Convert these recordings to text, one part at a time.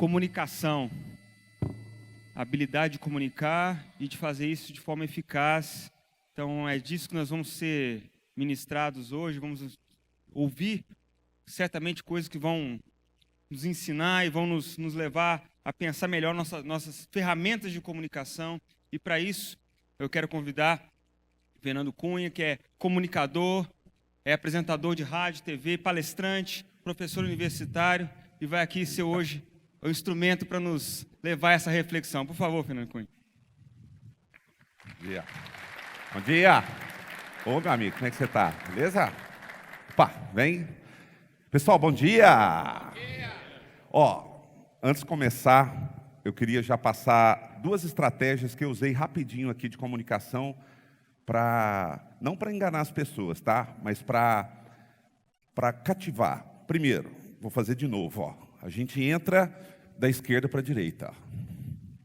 comunicação, a habilidade de comunicar e de fazer isso de forma eficaz. Então, é disso que nós vamos ser ministrados hoje, vamos ouvir certamente coisas que vão nos ensinar e vão nos levar a pensar melhor nossas ferramentas de comunicação. E para isso, eu quero convidar Fernando Cunha, que é comunicador, é apresentador de rádio, TV, palestrante, professor universitário, e vai aqui ser hoje o instrumento para nos levar a essa reflexão. Por favor, Fernando Cunha. Bom dia. Bom dia. Ô, meu amigo, como é que você está? Beleza? Opa, vem. Pessoal, bom dia. Bom dia. Ó, antes de começar, eu queria já passar duas estratégias que eu usei rapidinho aqui de comunicação não para enganar as pessoas, tá? Mas para cativar. Primeiro, vou fazer de novo, ó. A gente entra da esquerda para a direita,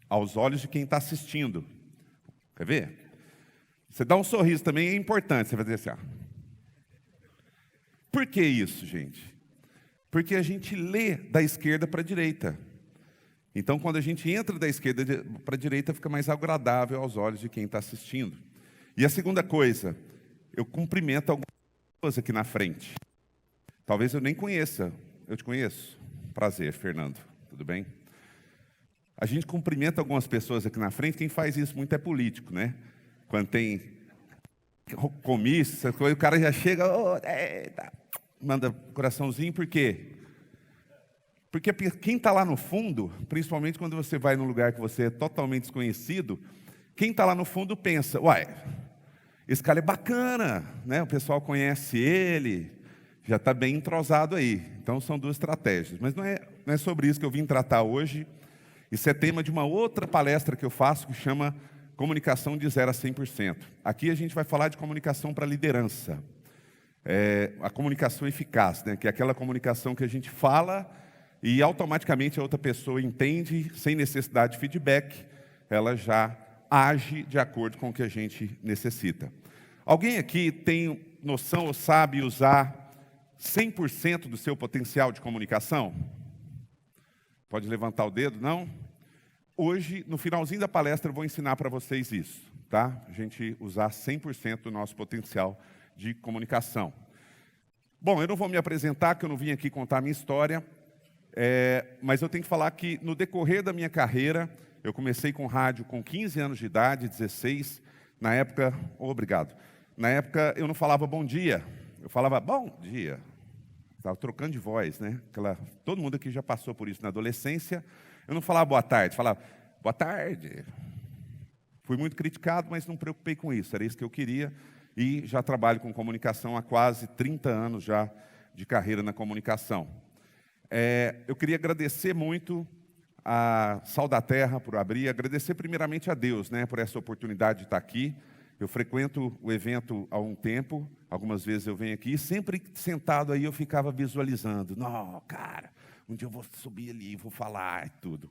aos olhos de quem está assistindo. Quer ver? Você dá um sorriso também, é importante, você vai dizer assim, ó. Por que isso, gente? Porque a gente lê da esquerda para a direita. Então, quando a gente entra da esquerda para a direita, fica mais agradável aos olhos de quem está assistindo. E a segunda coisa, eu cumprimento algumas pessoas aqui na frente. Talvez eu nem conheça, eu te conheço. Prazer, Fernando, tudo bem? A gente cumprimenta algumas pessoas aqui na frente, quem faz isso muito é político, né? Quando tem comício, essas coisas, o cara já chega, manda coraçãozinho, por quê? Porque quem está lá no fundo, principalmente quando você vai num lugar que você é totalmente desconhecido, quem está lá no fundo pensa, uai, esse cara é bacana, né? O pessoal conhece ele, já está bem entrosado aí. Então, são duas estratégias. Mas não é sobre isso que eu vim tratar hoje. Isso é tema de uma outra palestra que eu faço, que chama Comunicação de 0 a 100%. Aqui a gente vai falar de comunicação para liderança. A comunicação eficaz, né? Que é aquela comunicação que a gente fala e automaticamente a outra pessoa entende, sem necessidade de feedback, ela já age de acordo com o que a gente necessita. Alguém aqui tem noção ou sabe usar 100% do seu potencial de comunicação? Pode levantar o dedo, não? Hoje, no finalzinho da palestra, eu vou ensinar para vocês isso, tá? A gente usar 100% do nosso potencial de comunicação. Bom, eu não vou me apresentar, que eu não vim aqui contar a minha história, mas eu tenho que falar que no decorrer da minha carreira, eu comecei com rádio com 15 anos de idade, 16. Na época, obrigado. Na época eu não falava bom dia, eu falava bom dia. Estava trocando de voz, né? Todo mundo aqui já passou por isso na adolescência. Eu não falava boa tarde, falava boa tarde. Fui muito criticado, mas não me preocupei com isso, era isso que eu queria. E já trabalho com comunicação há quase 30 anos já de carreira na comunicação. Eu queria agradecer muito a Sal da Terra por abrir, agradecer primeiramente a Deus, né, por essa oportunidade de estar aqui. Eu frequento o evento há um tempo, algumas vezes eu venho aqui, e sempre sentado aí eu ficava visualizando, não, cara, um dia eu vou subir ali, vou falar e tudo.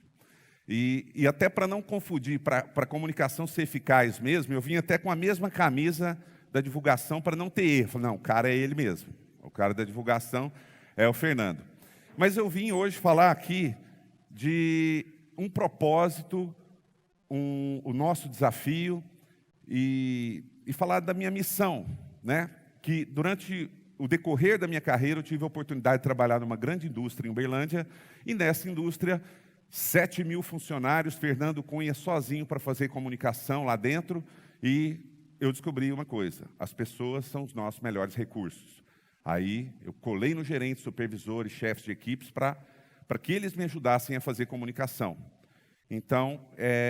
E até para não confundir, para a comunicação ser eficaz mesmo, eu vim até com a mesma camisa da divulgação para não ter erro. Falei, não, o cara é ele mesmo, o cara da divulgação é o Fernando. Mas eu vim hoje falar aqui de um propósito, o nosso desafio e falar da minha missão, né? Que durante o decorrer da minha carreira eu tive a oportunidade de trabalhar numa grande indústria em Uberlândia e nessa indústria 7.000 funcionários, Fernando Cunha sozinho para fazer comunicação lá dentro e eu descobri uma coisa, as pessoas são os nossos melhores recursos. Aí eu colei no gerente, supervisores, chefes de equipes para que eles me ajudassem a fazer comunicação. Então,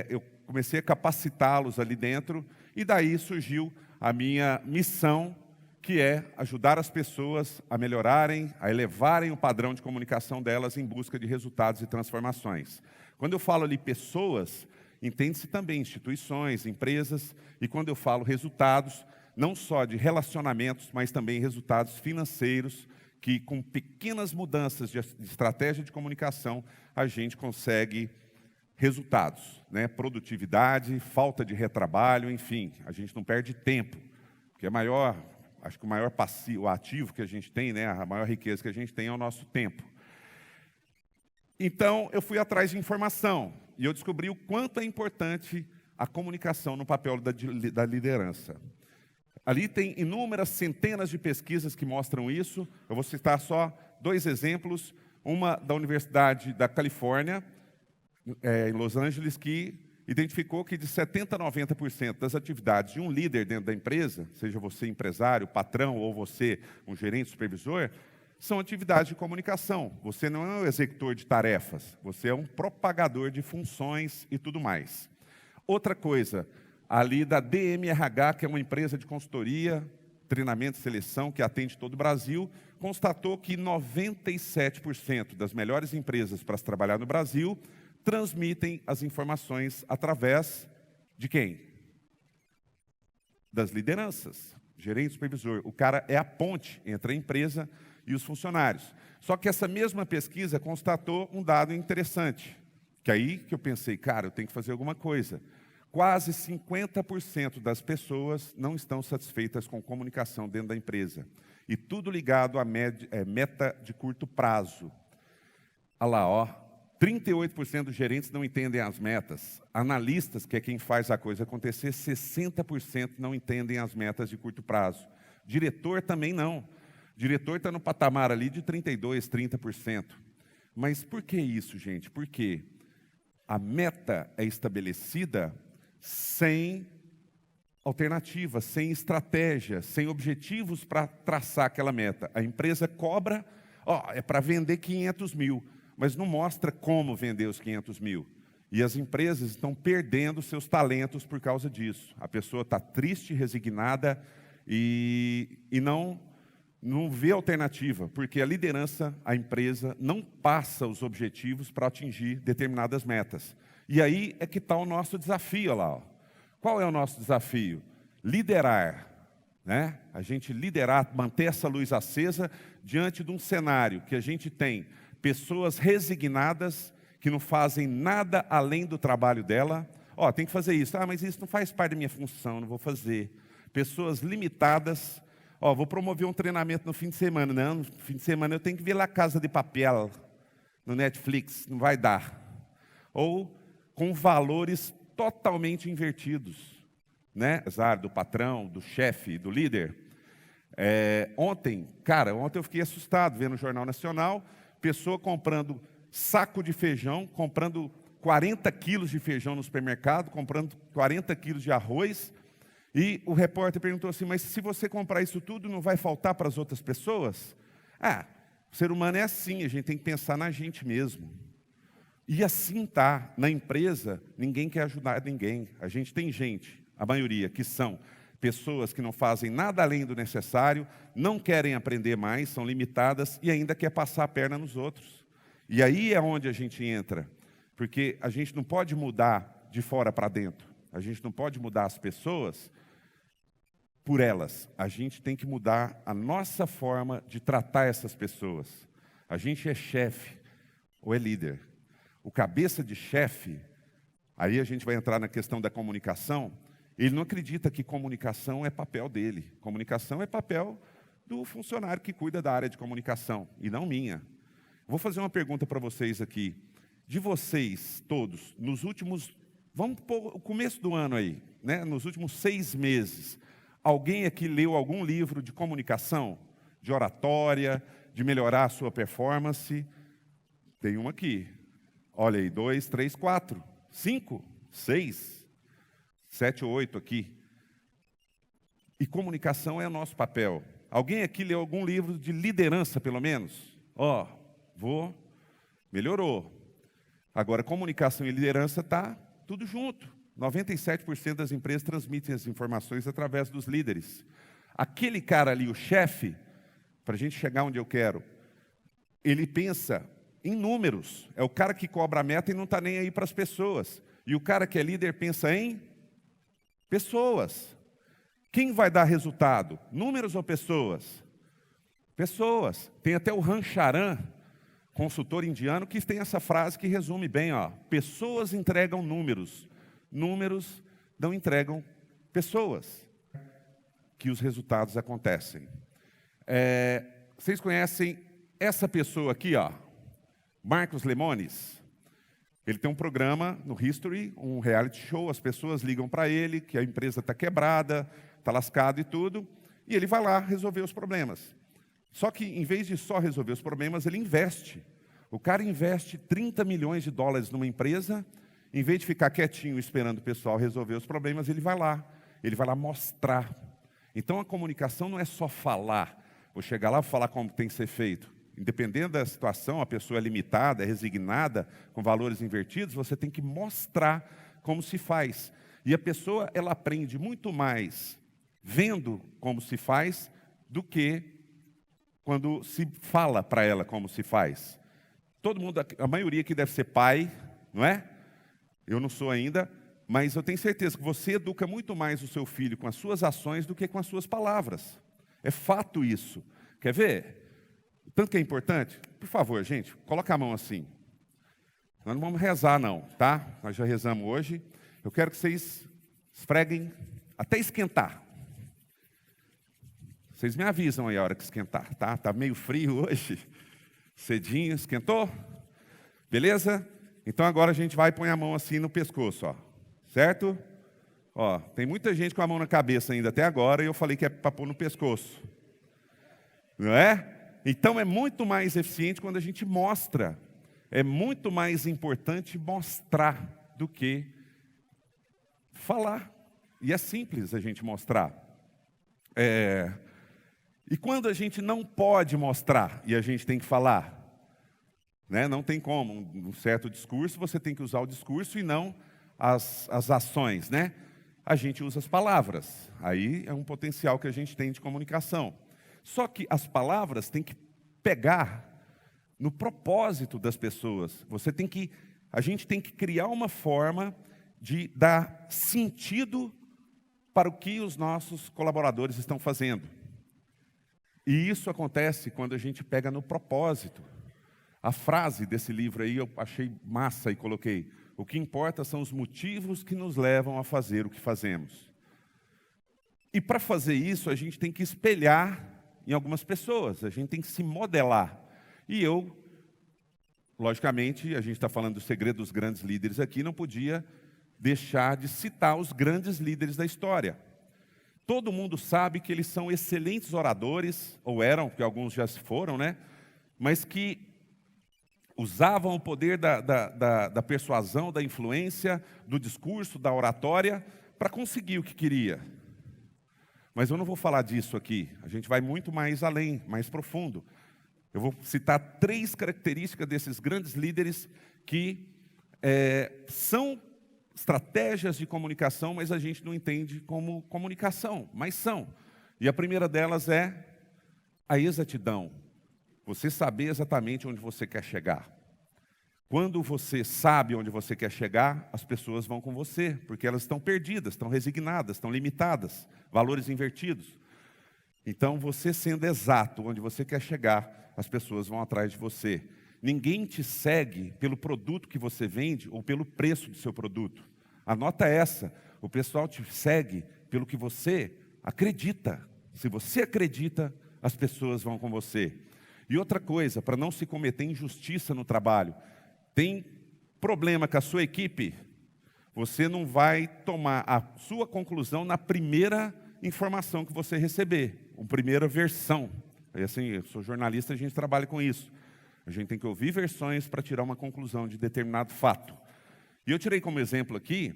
eu comecei a capacitá-los ali dentro, e daí surgiu a minha missão, que é ajudar as pessoas a melhorarem, a elevarem o padrão de comunicação delas em busca de resultados e transformações. Quando eu falo ali pessoas, entende-se também instituições, empresas, e quando eu falo resultados, não só de relacionamentos, mas também resultados financeiros, que com pequenas mudanças de estratégia de comunicação, a gente consegue resultados, né? Produtividade, falta de retrabalho, enfim, a gente não perde tempo, porque acho que o maior passivo, o ativo que a gente tem, né? A maior riqueza que a gente tem é o nosso tempo. Então, eu fui atrás de informação e eu descobri o quanto é importante a comunicação no papel da liderança. Ali tem inúmeras centenas de pesquisas que mostram isso. Eu vou citar só 2 exemplos. Uma da Universidade da Califórnia, em Los Angeles, que identificou que de 70% a 90% das atividades de um líder dentro da empresa, seja você empresário, patrão ou você um gerente, supervisor, são atividades de comunicação. Você não é um executor de tarefas, você é um propagador de funções e tudo mais. Outra coisa, ali da DMRH, que é uma empresa de consultoria, treinamento e seleção, que atende todo o Brasil, constatou que 97% das melhores empresas para se trabalhar no Brasil transmitem as informações através de quem? Das lideranças, gerente, supervisor. O cara é a ponte entre a empresa e os funcionários. Só que essa mesma pesquisa constatou um dado interessante, que aí que eu pensei, cara, eu tenho que fazer alguma coisa. Quase 50% das pessoas não estão satisfeitas com comunicação dentro da empresa. E tudo ligado à meta de curto prazo. Olha lá, ó. 38% dos gerentes não entendem as metas. Analistas, que é quem faz a coisa acontecer, 60% não entendem as metas de curto prazo. Diretor também não. Diretor está no patamar ali de 32%, 30%. Mas por que isso, gente? Porque a meta é estabelecida sem alternativa, sem estratégia, sem objetivos para traçar aquela meta. A empresa cobra, é para vender 500 mil, mas não mostra como vender os 500 mil. E as empresas estão perdendo seus talentos por causa disso. A pessoa está triste, resignada e não vê alternativa, porque a liderança, a empresa, não passa os objetivos para atingir determinadas metas. E aí é que está o nosso desafio, olha lá. Ó. Qual é o nosso desafio? Liderar, né? A gente liderar, manter essa luz acesa diante de um cenário que a gente tem pessoas resignadas que não fazem nada além do trabalho dela. Tem que fazer isso. Mas isso não faz parte da minha função, não vou fazer. Pessoas limitadas. Vou promover um treinamento no fim de semana. Não, no fim de semana eu tenho que ver La Casa de Papel no Netflix, não vai dar. Ou com valores totalmente invertidos, né? Do patrão, do chefe, do líder. Ontem eu fiquei assustado vendo no Jornal Nacional, pessoa comprando saco de feijão, comprando 40 quilos de feijão no supermercado, comprando 40 quilos de arroz, e o repórter perguntou assim, mas se você comprar isso tudo, não vai faltar para as outras pessoas? O ser humano é assim, a gente tem que pensar na gente mesmo. E assim tá, na empresa, ninguém quer ajudar ninguém. A gente tem gente, a maioria, que são pessoas que não fazem nada além do necessário, não querem aprender mais, são limitadas e ainda quer passar a perna nos outros. E aí é onde a gente entra, porque a gente não pode mudar de fora para dentro, a gente não pode mudar as pessoas por elas, a gente tem que mudar a nossa forma de tratar essas pessoas. A gente é chefe ou é líder. O cabeça de chefe, aí a gente vai entrar na questão da comunicação, ele não acredita que comunicação é papel dele. Comunicação é papel do funcionário que cuida da área de comunicação, e não minha. Vou fazer uma pergunta para vocês aqui. De vocês todos, nos últimos, vamos pôr o começo do ano aí, né? Nos últimos 6 meses, alguém aqui leu algum livro de comunicação, de oratória, de melhorar a sua performance? Tem um aqui. Olha aí, 2, 3, 4, 5, 6, 7 ou 8 aqui. E comunicação é o nosso papel. Alguém aqui leu algum livro de liderança, pelo menos? Melhorou. Agora, comunicação e liderança está tudo junto. 97% das empresas transmitem as informações através dos líderes. Aquele cara ali, o chefe, para a gente chegar onde eu quero, ele pensa em números. É o cara que cobra a meta e não está nem aí para as pessoas. E o cara que é líder pensa em pessoas. Quem vai dar resultado? Números ou pessoas? Pessoas. Tem até o Ram Charan, consultor indiano, que tem essa frase que resume bem. Pessoas entregam números. Números não entregam pessoas. Que os resultados acontecem. Vocês conhecem essa pessoa aqui, Marcos Lemonis, ele tem um programa no History, um reality show, as pessoas ligam para ele, que a empresa está quebrada, está lascada e tudo, e ele vai lá resolver os problemas. Só que, em vez de só resolver os problemas, ele investe. O cara investe 30 milhões de dólares numa empresa, em vez de ficar quietinho esperando o pessoal resolver os problemas, ele vai lá mostrar. Então, a comunicação não é só falar, vou chegar lá e falar como tem que ser feito. Independente da situação, a pessoa é limitada, é resignada, com valores invertidos, você tem que mostrar como se faz. E a pessoa, ela aprende muito mais vendo como se faz do que quando se fala para ela como se faz. Todo mundo, a maioria aqui deve ser pai, não é? Eu não sou ainda, mas eu tenho certeza que você educa muito mais o seu filho com as suas ações do que com as suas palavras. É fato isso. Quer ver? Tanto que é importante, por favor, gente, coloca a mão assim. Nós não vamos rezar não, tá? Nós já rezamos hoje. Eu quero que vocês esfreguem até esquentar. Vocês me avisam aí a hora que esquentar, tá? Tá meio frio hoje, cedinho, esquentou? Beleza? Então agora a gente vai pôr a mão assim no pescoço, ó. Certo? Ó, tem muita gente com a mão na cabeça ainda até agora e eu falei que é para pôr no pescoço. Não é? Então é muito mais eficiente quando a gente mostra. É muito mais importante mostrar do que falar. E é simples a gente mostrar. E quando a gente não pode mostrar e a gente tem que falar, né? Não tem como. Um certo discurso, você tem que usar o discurso e não as ações, né? A gente usa as palavras. Aí é um potencial que a gente tem de comunicação. Só que as palavras têm que pegar no propósito das pessoas. A gente tem que criar uma forma de dar sentido para o que os nossos colaboradores estão fazendo. E isso acontece quando a gente pega no propósito. A frase desse livro aí eu achei massa e coloquei: o que importa são os motivos que nos levam a fazer o que fazemos. E para fazer isso, a gente tem que espelhar em algumas pessoas, a gente tem que se modelar. E eu, logicamente, a gente está falando do segredo dos grandes líderes aqui, não podia deixar de citar os grandes líderes da história. Todo mundo sabe que eles são excelentes oradores, ou eram, porque alguns já se foram, né? Mas que usavam o poder da persuasão, da influência, do discurso, da oratória, para conseguir o que queria. Mas eu não vou falar disso aqui, a gente vai muito mais além, mais profundo. Eu vou citar 3 características desses grandes líderes que são estratégias de comunicação, mas a gente não entende como comunicação, mas são. E a primeira delas é a exatidão. Você saber exatamente onde você quer chegar. Quando você sabe onde você quer chegar, as pessoas vão com você, porque elas estão perdidas, estão resignadas, estão limitadas, valores invertidos. Então, você sendo exato onde você quer chegar, as pessoas vão atrás de você. Ninguém te segue pelo produto que você vende ou pelo preço do seu produto. Anota essa, o pessoal te segue pelo que você acredita. Se você acredita, as pessoas vão com você. E outra coisa, para não se cometer injustiça no trabalho, tem problema com a sua equipe, você não vai tomar a sua conclusão na primeira informação que você receber, a primeira versão. E assim, eu sou jornalista, a gente trabalha com isso. A gente tem que ouvir versões para tirar uma conclusão de determinado fato. E eu tirei como exemplo aqui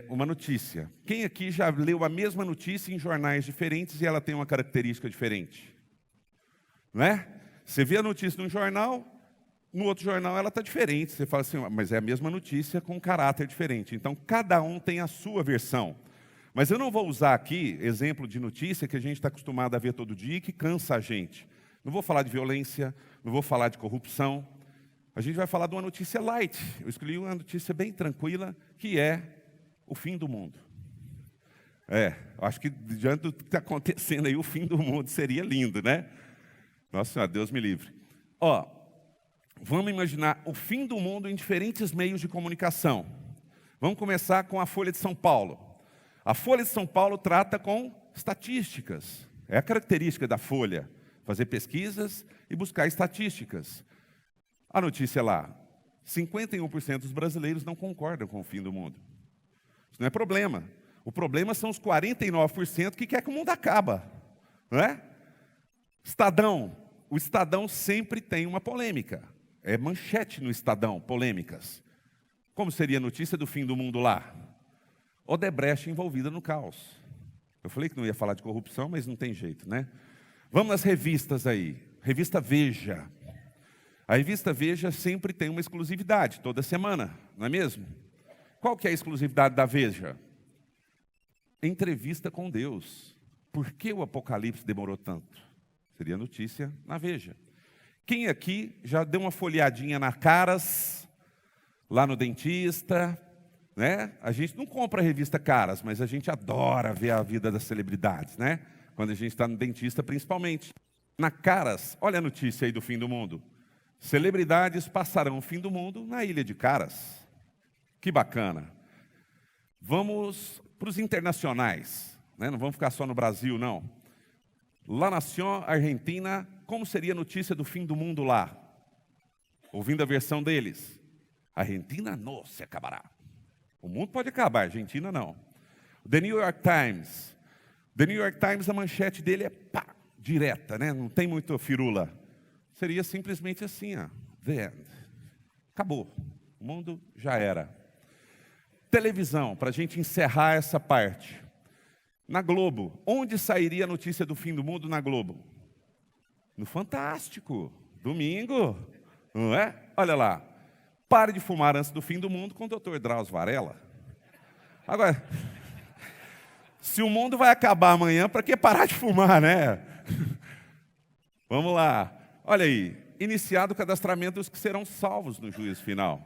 uma notícia. Quem aqui já leu a mesma notícia em jornais diferentes e ela tem uma característica diferente? Não é? Você vê a notícia num jornal, no outro jornal ela está diferente. Você fala assim, mas é a mesma notícia com um caráter diferente. Então, cada um tem a sua versão. Mas eu não vou usar aqui exemplo de notícia que a gente está acostumado a ver todo dia e que cansa a gente. Não vou falar de violência, não vou falar de corrupção. A gente vai falar de uma notícia light. Eu escolhi uma notícia bem tranquila, que é o fim do mundo. Acho que diante do que está acontecendo aí, o fim do mundo seria lindo, né? Nossa Senhora, Deus me livre. Vamos imaginar o fim do mundo em diferentes meios de comunicação. Vamos começar com a Folha de São Paulo. A Folha de São Paulo trata com estatísticas. É a característica da Folha, fazer pesquisas e buscar estatísticas. A notícia lá, 51% dos brasileiros não concordam com o fim do mundo. Isso não é problema. O problema são os 49% que quer que o mundo acabe, não é? Estadão. O Estadão sempre tem uma polêmica. É manchete no Estadão, polêmicas. Como seria a notícia do fim do mundo lá? Odebrecht envolvida no caos. Eu falei que não ia falar de corrupção, mas não tem jeito, né? Vamos nas revistas aí. Revista Veja. A revista Veja sempre tem uma exclusividade, toda semana, não é mesmo? Qual que é a exclusividade da Veja? Entrevista com Deus. Por que o Apocalipse demorou tanto? Seria notícia na Veja. Quem aqui já deu uma folheadinha na Caras, lá no dentista, né? A gente não compra a revista Caras, mas a gente adora ver a vida das celebridades, né? Quando a gente está no dentista, principalmente. Na Caras, olha a notícia aí do fim do mundo. Celebridades passarão o fim do mundo na ilha de Caras. Que bacana. Vamos para os internacionais, né? Não vamos ficar só no Brasil, não. La Nación Argentina, como seria a notícia do fim do mundo lá? Ouvindo a versão deles. A Argentina não se acabará. O mundo pode acabar, a Argentina não. The New York Times. The New York Times, a manchete dele é pá, direta, né? Não tem muito firula. Seria simplesmente assim, ó. The end. Acabou. O mundo já era. Televisão, para a gente encerrar essa parte. Na Globo. Onde sairia a notícia do fim do mundo na Globo? No Fantástico. Domingo. Não é? Olha lá. Pare de fumar antes do fim do mundo com o Dr. Drauzio Varela. Agora, se o mundo vai acabar amanhã, para que parar de fumar, né? Vamos lá. Olha aí. Iniciado o cadastramento dos que serão salvos no juízo final.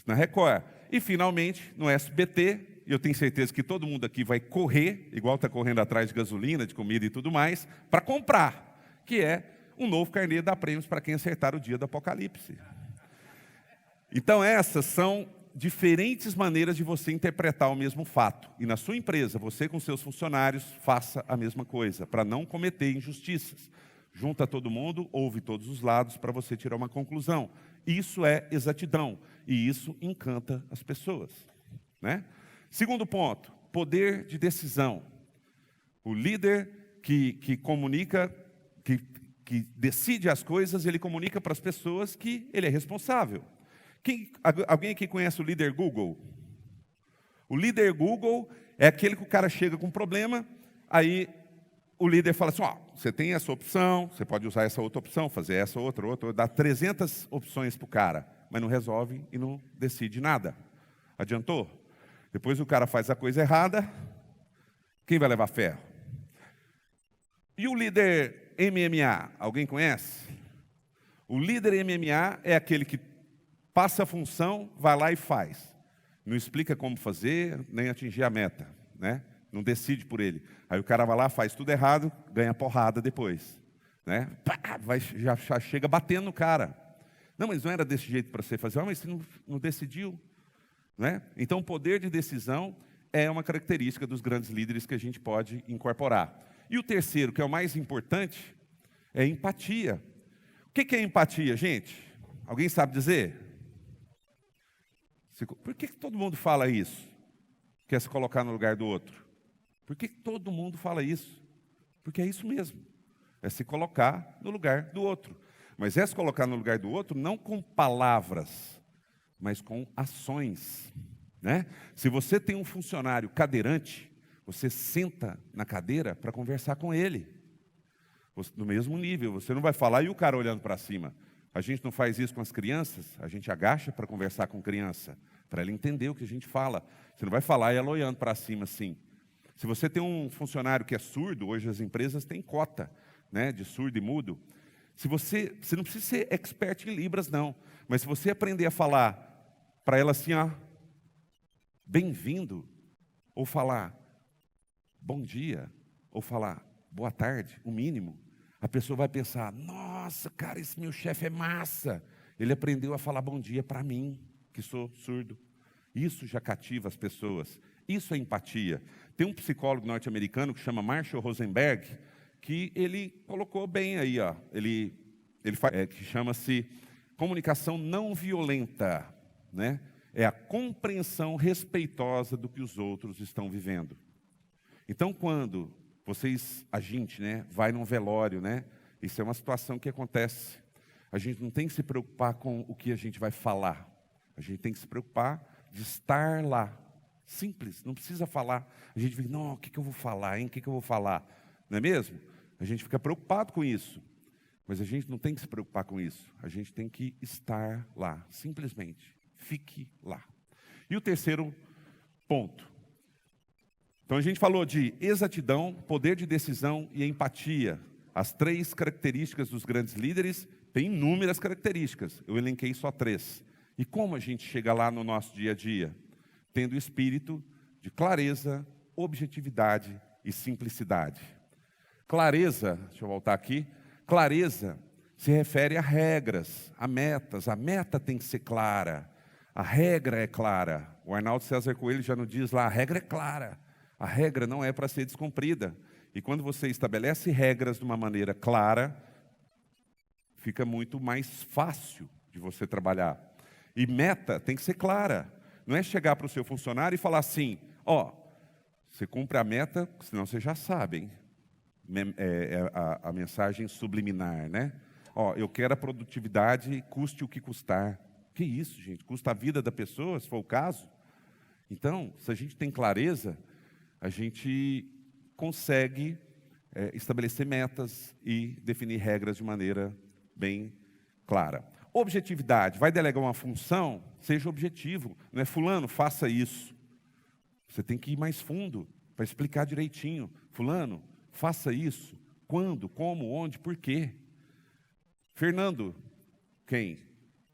Na Record. E, finalmente, no SBT, e eu tenho certeza que todo mundo aqui vai correr, igual está correndo atrás de gasolina, de comida e tudo mais, para comprar, que é um novo carnê dá prêmios para quem acertar o dia do Apocalipse. Então, essas são diferentes maneiras de você interpretar o mesmo fato. E na sua empresa, você com seus funcionários, faça a mesma coisa, para não cometer injustiças. Junta todo mundo, ouve todos os lados para você tirar uma conclusão. Isso é exatidão e isso encanta as pessoas, né? Segundo ponto, poder de decisão. O líder que comunica, que decide as coisas, ele comunica para as pessoas que ele é responsável. Alguém aqui conhece o líder Google? O líder Google é aquele que o cara chega com um problema, aí o líder fala assim, ó, você tem essa opção, você pode usar essa outra opção, fazer essa outra, dá 300 opções para o cara, mas não resolve e não decide nada. Adiantou? Depois o cara faz a coisa errada, quem vai levar ferro? E o líder MMA, alguém conhece? O líder MMA é aquele que passa a função, vai lá e faz. Não explica como fazer, nem atingir a meta, né? Não decide por ele. Aí o cara vai lá, faz tudo errado, ganha porrada depois, né? Pá, já chega batendo no cara. Não, mas não era desse jeito para você fazer. Mas você não decidiu, né? Então, o poder de decisão é uma característica dos grandes líderes que a gente pode incorporar. E o terceiro, que é o mais importante, é empatia. O que é empatia, gente? Alguém sabe dizer? Por que todo mundo fala isso? Quer se colocar no lugar do outro? Por que todo mundo fala isso? Porque é isso mesmo. É se colocar no lugar do outro. Mas é se colocar no lugar do outro não com palavras, mas com ações, né? Se você tem um funcionário cadeirante, você senta na cadeira para conversar com ele. No mesmo nível, você não vai falar e o cara olhando para cima. A gente não faz isso com as crianças, a gente agacha para conversar com criança, para ela entender o que a gente fala. Você não vai falar e ela olhando para cima assim. Se você tem um funcionário que é surdo, hoje as empresas têm cota, né, de surdo e mudo. Você não precisa ser expert em Libras, não. Mas se você aprender a falar para ela assim, ó, bem-vindo, ou falar bom dia, ou falar boa tarde, o mínimo, a pessoa vai pensar, nossa, cara, esse meu chefe é massa. Ele aprendeu a falar bom dia para mim, que sou surdo. Isso já cativa as pessoas. Isso é empatia. Tem um psicólogo norte-americano que chama Marshall Rosenberg, que ele colocou bem aí, ó. Ele que chama-se Comunicação não violenta, né? É a compreensão respeitosa do que os outros estão vivendo. Então, quando a gente, né, vai num velório, né? Isso é uma situação que acontece. A gente não tem que se preocupar com o que a gente vai falar. A gente tem que se preocupar de estar lá. Simples, não precisa falar. A gente fica, não, o que eu vou falar, hein? O que eu vou falar? Não é mesmo? A gente fica preocupado com isso. Mas a gente não tem que se preocupar com isso. A gente tem que estar lá, simplesmente. Fique lá. E o terceiro ponto. Então a gente falou de exatidão, poder de decisão e empatia. As 3 características dos grandes líderes têm inúmeras características. Eu elenquei só 3. E como a gente chega lá no nosso dia a dia? Tendo o espírito de clareza, objetividade e simplicidade. Clareza, deixa eu voltar aqui. Clareza se refere a regras, a metas. A meta tem que ser clara. A regra é clara. O Arnaldo César Coelho já nos diz lá, a regra é clara. A regra não é para ser descumprida. E quando você estabelece regras de uma maneira clara, fica muito mais fácil de você trabalhar. E meta tem que ser clara. Não é chegar para o seu funcionário e falar assim, ó, você cumpre a meta, senão você já sabe, hein? A mensagem subliminar, né? Ó, eu quero a produtividade, custe o que custar. Que isso, gente? Custa a vida da pessoa, se for o caso. Então, se a gente tem clareza, a gente consegue estabelecer metas e definir regras de maneira bem clara. Objetividade, vai delegar uma função, seja objetivo. Não é fulano, faça isso. Você tem que ir mais fundo para explicar direitinho. Fulano, faça isso. Quando, como, onde, por quê? Fernando, quem?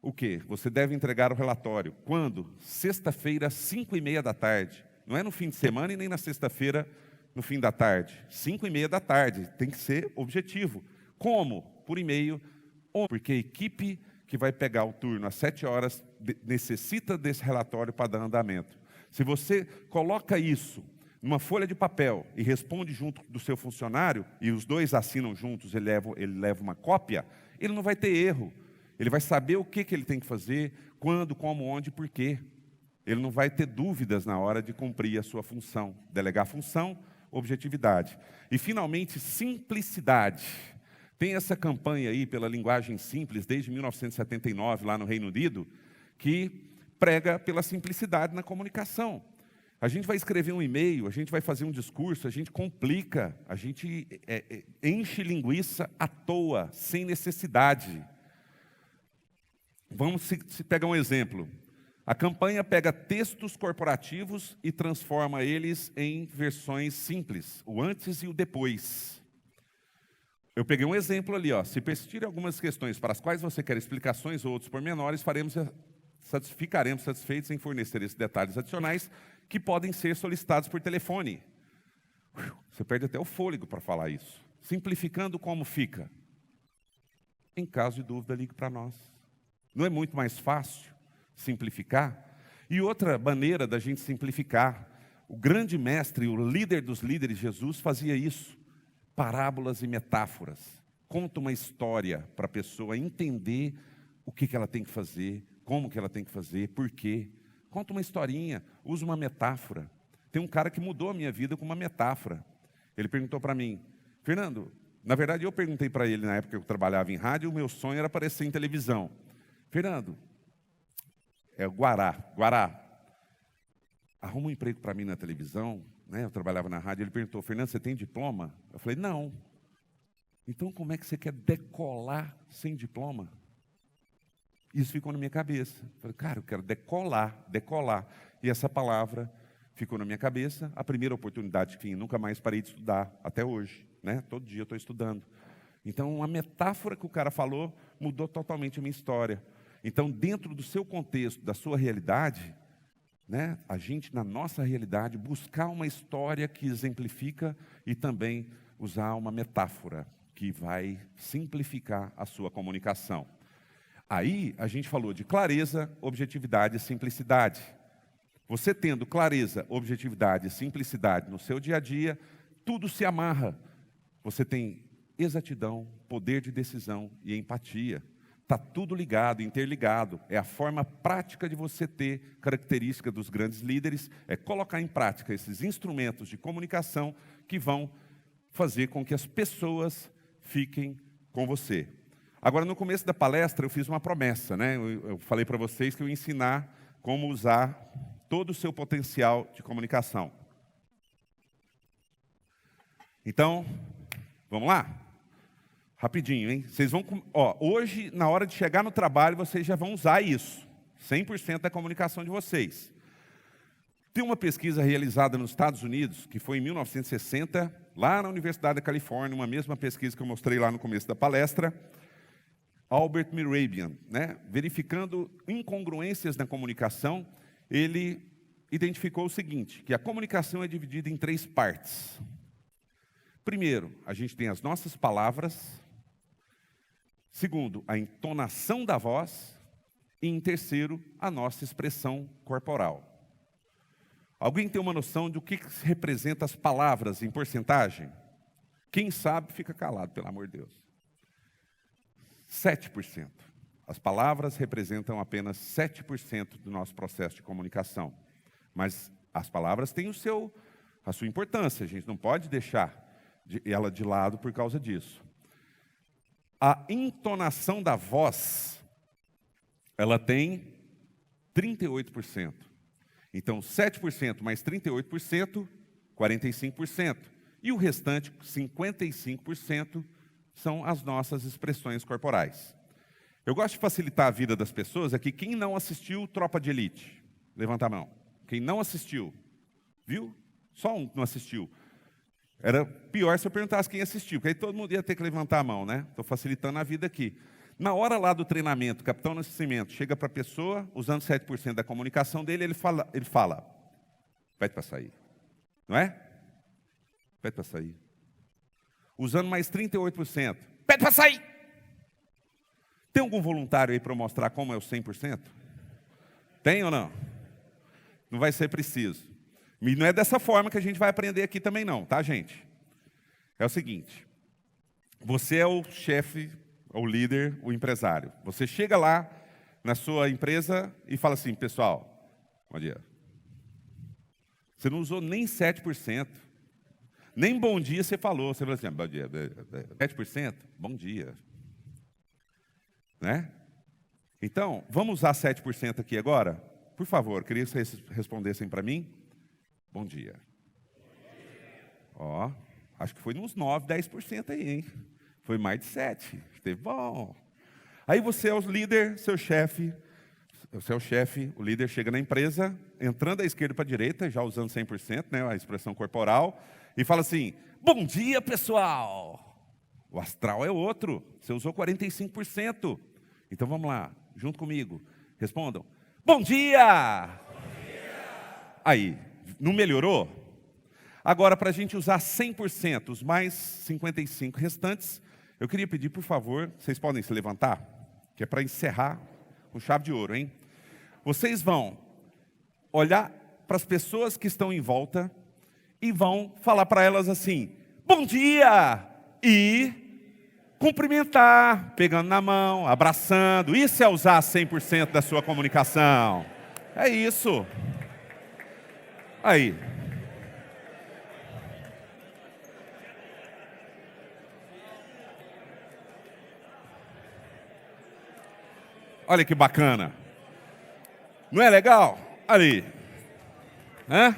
O quê? Você deve entregar o relatório. Quando? Sexta-feira, 5h30 da tarde. Não é no fim de semana e nem na sexta-feira, no fim da tarde. 5h30 da tarde. Tem que ser objetivo. Como? Por e-mail. Porque a equipe que vai pegar o turno às 7 horas necessita desse relatório para dar andamento. Se você coloca isso numa folha de papel e responde junto do seu funcionário, e os dois assinam juntos, ele leva uma cópia, ele não vai ter erro. Ele vai saber o que ele tem que fazer, quando, como, onde e por quê. Ele não vai ter dúvidas na hora de cumprir a sua função. Delegar função, objetividade. E, finalmente, simplicidade. Tem essa campanha aí pela linguagem simples, desde 1979, lá no Reino Unido, que prega pela simplicidade na comunicação. A gente vai escrever um e-mail, a gente vai fazer um discurso, a gente complica, a gente enche linguiça à toa, sem necessidade. Vamos se pegar um exemplo. A campanha pega textos corporativos e transforma eles em versões simples, o antes e o depois. Eu peguei um exemplo ali, ó. Se persistirem algumas questões para as quais você quer explicações ou outros pormenores, ficaremos satisfeitos em fornecer esses detalhes adicionais que podem ser solicitados por telefone. Você perde até o fôlego para falar isso. Simplificando, como fica? Em caso de dúvida, ligue para nós. Não é muito mais fácil simplificar? E outra maneira da gente simplificar, o grande mestre, o líder dos líderes, Jesus, fazia isso. Parábolas e metáforas. Conta uma história para a pessoa entender o que ela tem que fazer, como que ela tem que fazer, por quê. Conta uma historinha, usa uma metáfora. Tem um cara que mudou a minha vida com uma metáfora. Ele perguntou para mim, Fernando, na verdade eu perguntei para ele na época que eu trabalhava em rádio, o meu sonho era aparecer em televisão. Fernando, Guará, arruma um emprego para mim na televisão, né? Eu trabalhava na rádio, ele perguntou, Fernando, você tem diploma? Eu falei, não. Então como é que você quer decolar sem diploma? Isso ficou na minha cabeça. Eu falei, cara, eu quero decolar. E essa palavra ficou na minha cabeça. A primeira oportunidade que tinha, nunca mais parei de estudar, até hoje, né? Todo dia eu estou estudando. Então, a metáfora que o cara falou mudou totalmente a minha história. Então, dentro do seu contexto, da sua realidade, né, a gente, na nossa realidade, buscar uma história que exemplifica e também usar uma metáfora que vai simplificar a sua comunicação. Aí, a gente falou de clareza, objetividade e simplicidade. Você tendo clareza, objetividade e simplicidade no seu dia a dia, tudo se amarra. Você tem exatidão, poder de decisão e empatia. Está tudo ligado, interligado. É a forma prática de você ter característica dos grandes líderes, é colocar em prática esses instrumentos de comunicação que vão fazer com que as pessoas fiquem com você. Agora, no começo da palestra, eu fiz uma promessa, né? Eu falei para vocês que eu ia ensinar como usar todo o seu potencial de comunicação. Então, vamos lá? Rapidinho, hein? Vocês vão, hoje, na hora de chegar no trabalho, vocês já vão usar isso. 100% da comunicação de vocês. Tem uma pesquisa realizada nos Estados Unidos, que foi em 1960, lá na Universidade da Califórnia, uma mesma pesquisa que eu mostrei lá no começo da palestra, Albert Mehrabian, né? Verificando incongruências na comunicação, ele identificou o seguinte, que a comunicação é dividida em 3 partes. Primeiro, a gente tem as nossas palavras. Segundo, a entonação da voz. E em terceiro, a nossa expressão corporal. Alguém tem uma noção do que representa as palavras em porcentagem? Quem sabe, fica calado, pelo amor de Deus. 7%. As palavras representam apenas 7% do nosso processo de comunicação. Mas as palavras têm a sua importância, a gente não pode deixar ela de lado por causa disso. A entonação da voz, ela tem 38%. Então, 7% mais 38%, 45%. E o restante, 55%, são as nossas expressões corporais. Eu gosto de facilitar a vida das pessoas aqui. Quem não assistiu Tropa de Elite? Levanta a mão. Quem não assistiu? Viu? Só um não assistiu. Era pior se eu perguntasse quem assistiu, porque aí todo mundo ia ter que levantar a mão, né? Estou facilitando a vida aqui. Na hora lá do treinamento, o Capitão Nascimento chega para a pessoa, usando 7% da comunicação dele, ele fala, pede para sair. Não é? Pede para sair. Usando mais 38%, pede para sair. Tem algum voluntário aí para mostrar como é o 100%? Tem ou não? Não vai ser preciso. E não é dessa forma que a gente vai aprender aqui também não, tá, gente? É o seguinte, você é o chefe, o líder, o empresário. Você chega lá na sua empresa e fala assim, pessoal, bom dia. Você não usou nem 7%. Nem bom dia você falou. Você falou assim, bom dia, 7%, bom dia. Né? Então, vamos usar 7% aqui agora? Por favor, queria que vocês respondessem para mim. Bom dia. Ó, acho que foi uns 9, 10% aí, hein? Foi mais de 7%. Esteve bom. Aí você é o líder, seu chefe, o líder chega na empresa, entrando da esquerda para a direita, já usando 100%, né, a expressão corporal, e fala assim, bom dia, pessoal. O astral é outro, você usou 45%. Então vamos lá, junto comigo, respondam, bom dia! Bom dia! Aí, não melhorou? Agora, para a gente usar 100%, os mais 55 restantes, eu queria pedir, por favor, vocês podem se levantar, que é para encerrar com chave de ouro, hein? Vocês vão olhar para as pessoas que estão em volta e vão falar para elas assim, bom dia! E cumprimentar, pegando na mão, abraçando. Isso é usar 100% da sua comunicação. É isso. Aí. Olha que bacana. Não é legal? Ali. Hã?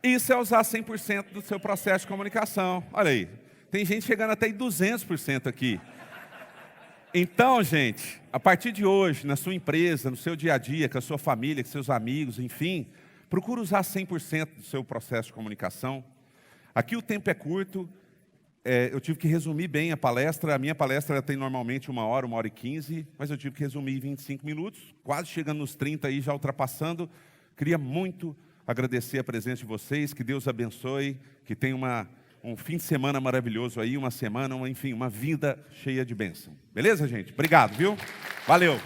Isso é usar 100% do seu processo de comunicação. Olha aí. Tem gente chegando até em 200% aqui. Então, gente, a partir de hoje, na sua empresa, no seu dia a dia, com a sua família, com seus amigos, enfim, procura usar 100% do seu processo de comunicação. Aqui o tempo é curto. Eu tive que resumir bem a palestra. A minha palestra tem normalmente 1 hora, 1h15, mas eu tive que resumir em 25 minutos, quase chegando nos 30 aí, já ultrapassando. Queria muito agradecer a presença de vocês, que Deus abençoe, que tenha um fim de semana maravilhoso aí, uma semana, enfim, uma vida cheia de bênção. Beleza, gente? Obrigado, viu? Valeu!